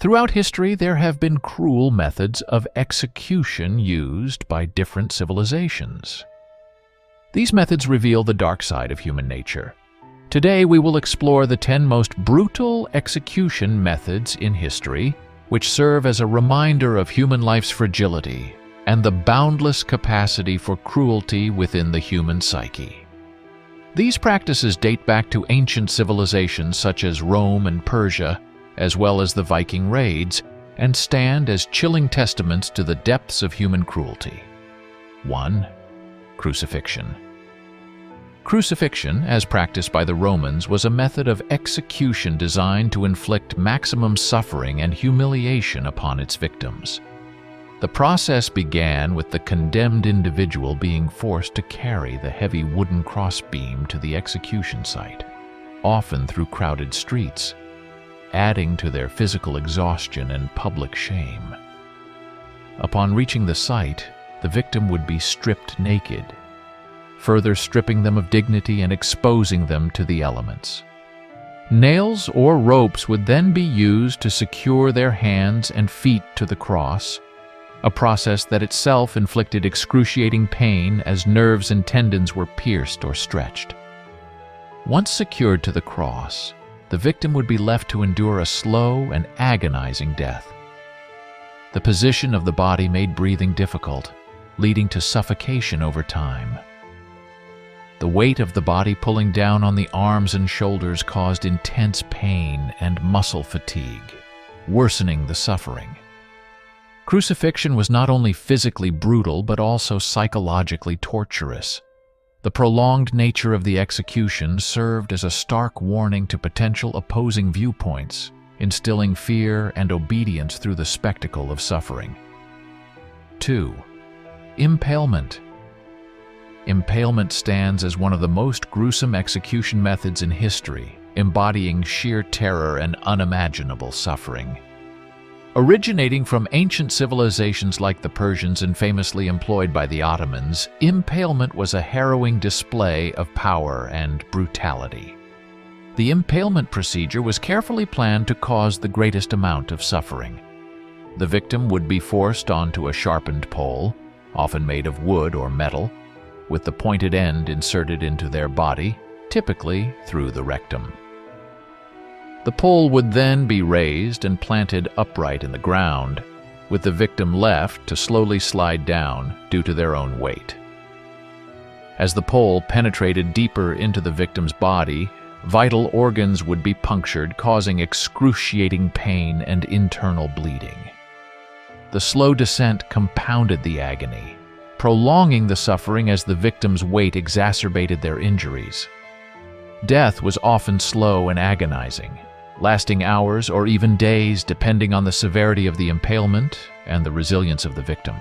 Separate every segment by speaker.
Speaker 1: Throughout history, there have been cruel methods of execution used by different civilizations. These methods reveal the dark side of human nature. Today, we will explore the 10 most brutal execution methods in history, which serve as a reminder of human life's fragility and the boundless capacity for cruelty within the human psyche. These practices date back to ancient civilizations such as Rome and Persia, as well as the Viking raids, and stand as chilling testaments to the depths of human cruelty. 1. Crucifixion. Crucifixion, as practiced by the Romans, was a method of execution designed to inflict maximum suffering and humiliation upon its victims. The process began with the condemned individual being forced to carry the heavy wooden crossbeam to the execution site, often through crowded streets, adding to their physical exhaustion and public shame. Upon reaching the site, the victim would be stripped naked, further stripping them of dignity and exposing them to the elements. Nails or ropes would then be used to secure their hands and feet to the cross, a process that itself inflicted excruciating pain as nerves and tendons were pierced or stretched. Once secured to the cross, the victim would be left to endure a slow and agonizing death. The position of the body made breathing difficult, leading to suffocation over time. The weight of the body pulling down on the arms and shoulders caused intense pain and muscle fatigue, worsening the suffering. Crucifixion was not only physically brutal but also psychologically torturous. The prolonged nature of the execution served as a stark warning to potential opposing viewpoints, instilling fear and obedience through the spectacle of suffering. 2. Impalement. Impalement stands as one of the most gruesome execution methods in history, embodying sheer terror and unimaginable suffering. Originating from ancient civilizations like the Persians and famously employed by the Ottomans, impalement was a harrowing display of power and brutality. The impalement procedure was carefully planned to cause the greatest amount of suffering. The victim would be forced onto a sharpened pole, often made of wood or metal, with the pointed end inserted into their body, typically through the rectum. The pole would then be raised and planted upright in the ground, with the victim left to slowly slide down due to their own weight. As the pole penetrated deeper into the victim's body, vital organs would be punctured, causing excruciating pain and internal bleeding. The slow descent compounded the agony, prolonging the suffering as the victim's weight exacerbated their injuries. Death was often slow and agonizing, lasting hours or even days depending on the severity of the impalement and the resilience of the victim.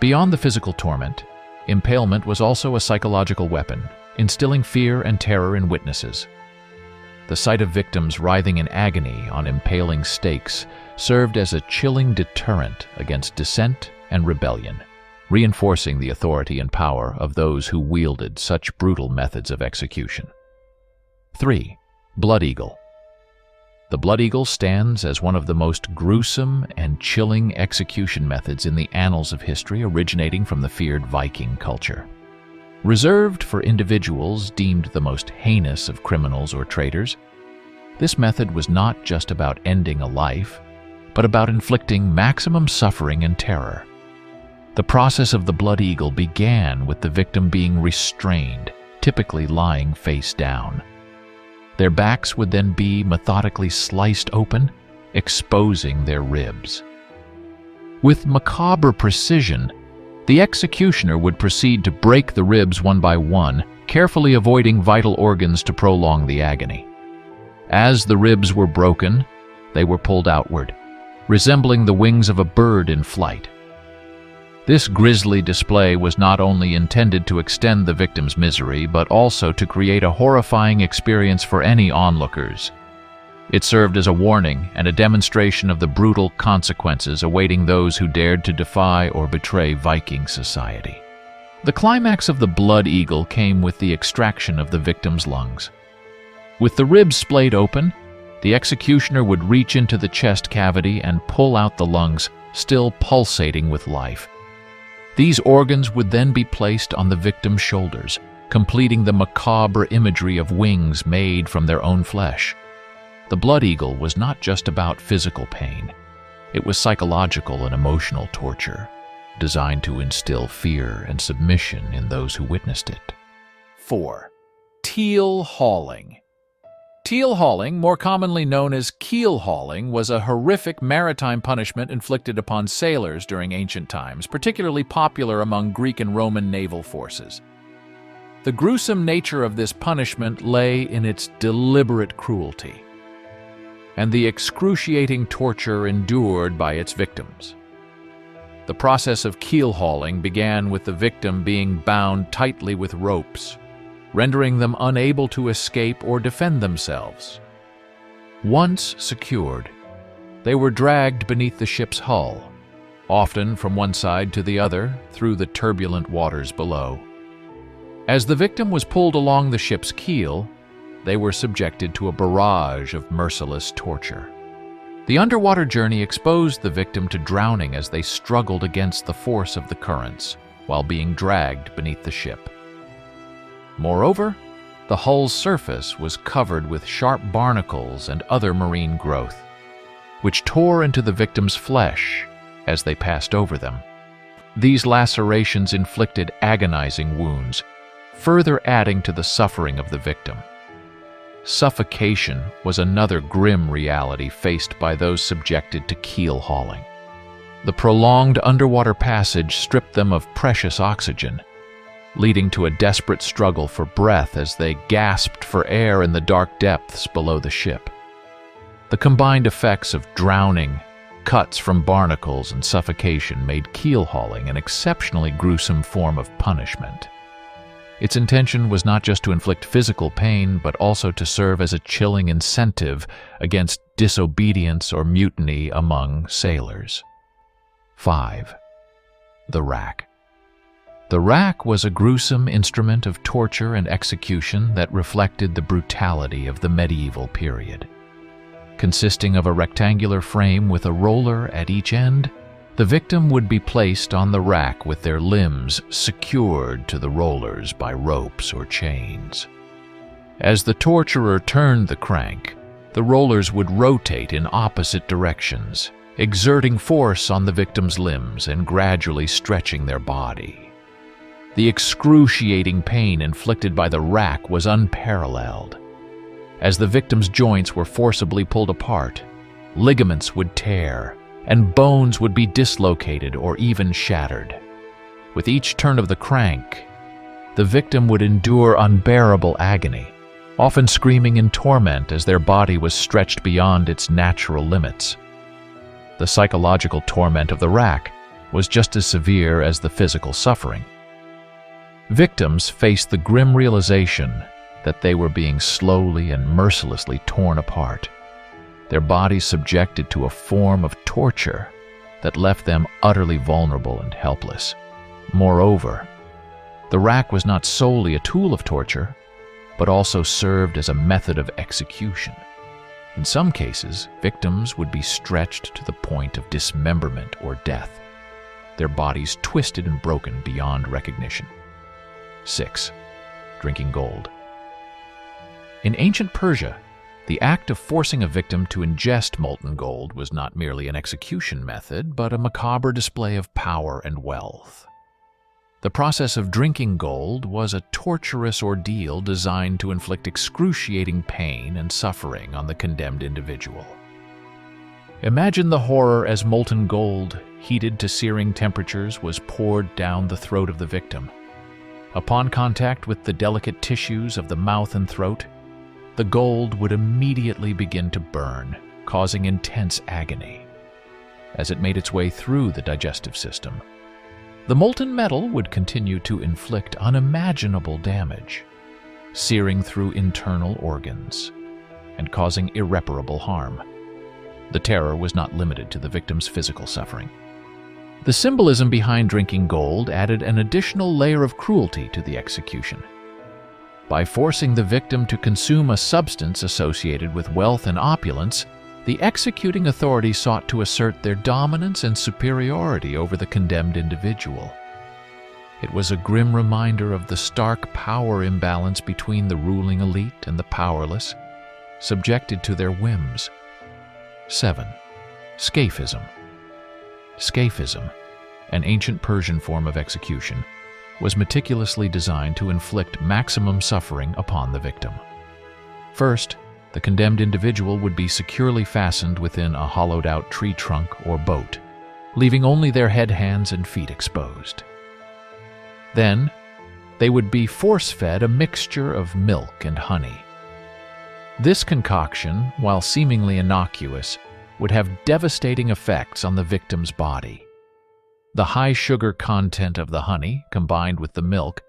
Speaker 1: Beyond the physical torment, impalement was also a psychological weapon, instilling fear and terror in witnesses. The sight of victims writhing in agony on impaling stakes served as a chilling deterrent against dissent and rebellion, reinforcing the authority and power of those who wielded such brutal methods of execution. 3. Blood eagle. The blood eagle stands as one of the most gruesome and chilling execution methods in the annals of history, originating from the feared Viking culture. Reserved for individuals deemed the most heinous of criminals or traitors, this method was not just about ending a life, but about inflicting maximum suffering and terror. The process of the blood eagle began with the victim being restrained, typically lying face down. Their backs would then be methodically sliced open, exposing their ribs. With macabre precision, the executioner would proceed to break the ribs one by one, carefully avoiding vital organs to prolong the agony. As the ribs were broken, they were pulled outward, resembling the wings of a bird in flight. This grisly display was not only intended to extend the victim's misery, but also to create a horrifying experience for any onlookers. It served as a warning and a demonstration of the brutal consequences awaiting those who dared to defy or betray Viking society. The climax of the blood eagle came with the extraction of the victim's lungs. With the ribs splayed open, The executioner would reach into the chest cavity and pull out the lungs, still pulsating with life. These organs would then be placed on the victim's shoulders, completing the macabre imagery of wings made from their own flesh. The blood eagle was not just about physical pain. It was psychological and emotional torture, designed to instill fear and submission in those who witnessed it. 4. Teal hauling. Teal hauling, more commonly known as keel hauling, was a horrific maritime punishment inflicted upon sailors during ancient times, particularly popular among Greek and Roman naval forces. The gruesome nature of this punishment lay in its deliberate cruelty and the excruciating torture endured by its victims. The process of keel hauling began with the victim being bound tightly with ropes, rendering them unable to escape or defend themselves. Once secured, they were dragged beneath the ship's hull, often from one side to the other through the turbulent waters below. As the victim was pulled along the ship's keel, they were subjected to a barrage of merciless torture. The underwater journey exposed the victim to drowning as they struggled against the force of the currents while being dragged beneath the ship. Moreover, the hull's surface was covered with sharp barnacles and other marine growth, which tore into the victim's flesh as they passed over them. These lacerations inflicted agonizing wounds, further adding to the suffering of the victim. Suffocation was another grim reality faced by those subjected to keel hauling. The prolonged underwater passage stripped them of precious oxygen, leading to a desperate struggle for breath as they gasped for air in the dark depths below the ship. The combined effects of drowning, cuts from barnacles, and suffocation made keel hauling an exceptionally gruesome form of punishment. Its intention was not just to inflict physical pain, but also to serve as a chilling incentive against disobedience or mutiny among sailors. 5. The rack. The rack was a gruesome instrument of torture and execution that reflected the brutality of the medieval period. Consisting of a rectangular frame with a roller at each end, the victim would be placed on the rack with their limbs secured to the rollers by ropes or chains. As the torturer turned the crank, the rollers would rotate in opposite directions, exerting force on the victim's limbs and gradually stretching their body. The excruciating pain inflicted by the rack was unparalleled. As the victim's joints were forcibly pulled apart, ligaments would tear, and bones would be dislocated or even shattered. With each turn of the crank, the victim would endure unbearable agony, often screaming in torment as their body was stretched beyond its natural limits. The psychological torment of the rack was just as severe as the physical suffering. Victims faced the grim realization that they were being slowly and mercilessly torn apart, their bodies subjected to a form of torture that left them utterly vulnerable and helpless. Moreover, the rack was not solely a tool of torture, but also served as a method of execution. In some cases, victims would be stretched to the point of dismemberment or death, their bodies twisted and broken beyond recognition. 6. Drinking gold. In ancient Persia, the act of forcing a victim to ingest molten gold was not merely an execution method, but a macabre display of power and wealth. The process of drinking gold was a torturous ordeal designed to inflict excruciating pain and suffering on the condemned individual. Imagine the horror as molten gold, heated to searing temperatures, was poured down the throat of the victim. Upon contact with the delicate tissues of the mouth and throat, the gold would immediately begin to burn, causing intense agony. As it made its way through the digestive system, the molten metal would continue to inflict unimaginable damage, searing through internal organs and causing irreparable harm. The terror was not limited to the victim's physical suffering. The symbolism behind drinking gold added an additional layer of cruelty to the execution. By forcing the victim to consume a substance associated with wealth and opulence, the executing authority sought to assert their dominance and superiority over the condemned individual. It was a grim reminder of the stark power imbalance between the ruling elite and the powerless, subjected to their whims. 7. Scaphism. Scaphism, an ancient Persian form of execution, was meticulously designed to inflict maximum suffering upon the victim. First, the condemned individual would be securely fastened within a hollowed-out tree trunk or boat, leaving only their head, hands, and feet exposed. Then, they would be force-fed a mixture of milk and honey. This concoction, while seemingly innocuous, would have devastating effects on the victim's body. The high sugar content of the honey, combined with the milk,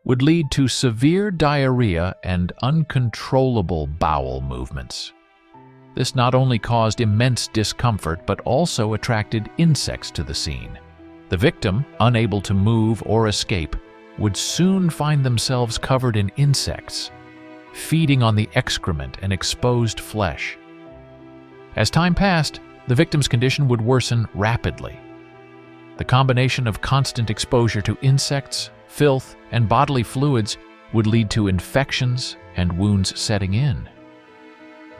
Speaker 1: would lead to severe diarrhea and uncontrollable bowel movements. This not only caused immense discomfort but also attracted insects to the scene. The victim, unable to move or escape, would soon find themselves covered in insects, feeding on the excrement and exposed flesh. As time passed, the victim's condition would worsen rapidly. The combination of constant exposure to insects, filth, and bodily fluids would lead to infections and wounds setting in.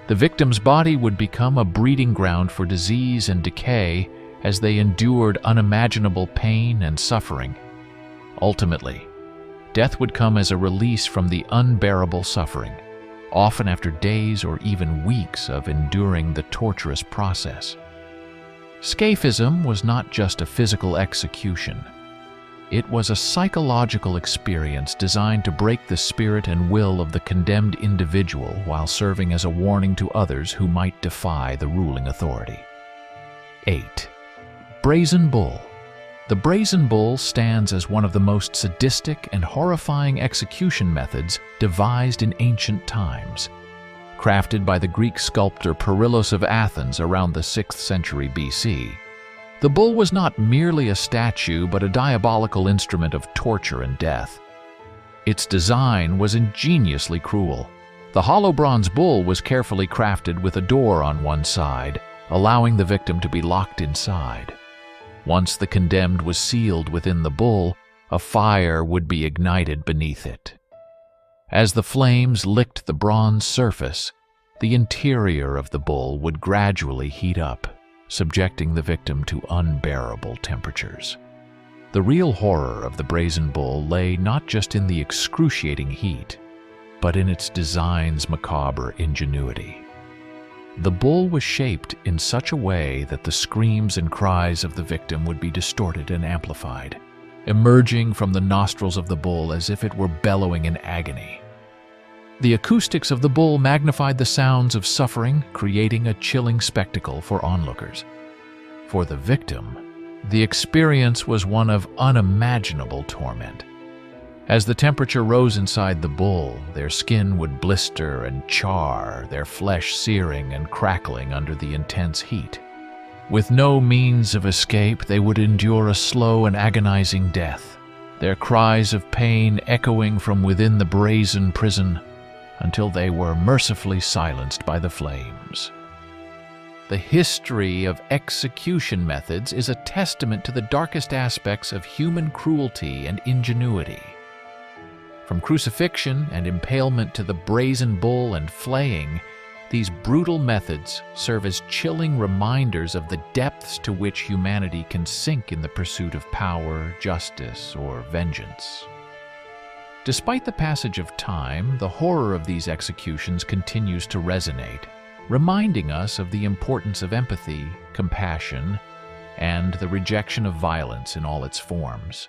Speaker 1: The victim's body would become a breeding ground for disease and decay as they endured unimaginable pain and suffering. Ultimately, death would come as a release from the unbearable suffering, often after days or even weeks of enduring the torturous process. Scaphism was not just a physical execution. It was a psychological experience designed to break the spirit and will of the condemned individual while serving as a warning to others who might defy the ruling authority. 8. Brazen Bull. The brazen bull stands as one of the most sadistic and horrifying execution methods devised in ancient times. Crafted by the Greek sculptor Perillus of Athens around the 6th century BC, the bull was not merely a statue but a diabolical instrument of torture and death. Its design was ingeniously cruel. The hollow bronze bull was carefully crafted with a door on one side, allowing the victim to be locked inside. Once the condemned was sealed within the bull, a fire would be ignited beneath it. As the flames licked the bronze surface, the interior of the bull would gradually heat up, subjecting the victim to unbearable temperatures. The real horror of the brazen bull lay not just in the excruciating heat, but in its design's macabre ingenuity. The bull was shaped in such a way that the screams and cries of the victim would be distorted and amplified, emerging from the nostrils of the bull as if it were bellowing in agony. The acoustics of the bull magnified the sounds of suffering, creating a chilling spectacle for onlookers. For the victim, the experience was one of unimaginable torment. As the temperature rose inside the bull, their skin would blister and char, their flesh searing and crackling under the intense heat. With no means of escape, they would endure a slow and agonizing death, their cries of pain echoing from within the brazen prison until they were mercifully silenced by the flames. The history of execution methods is a testament to the darkest aspects of human cruelty and ingenuity. From crucifixion and impalement to the brazen bull and flaying, these brutal methods serve as chilling reminders of the depths to which humanity can sink in the pursuit of power, justice, or vengeance. Despite the passage of time, the horror of these executions continues to resonate, reminding us of the importance of empathy, compassion, and the rejection of violence in all its forms.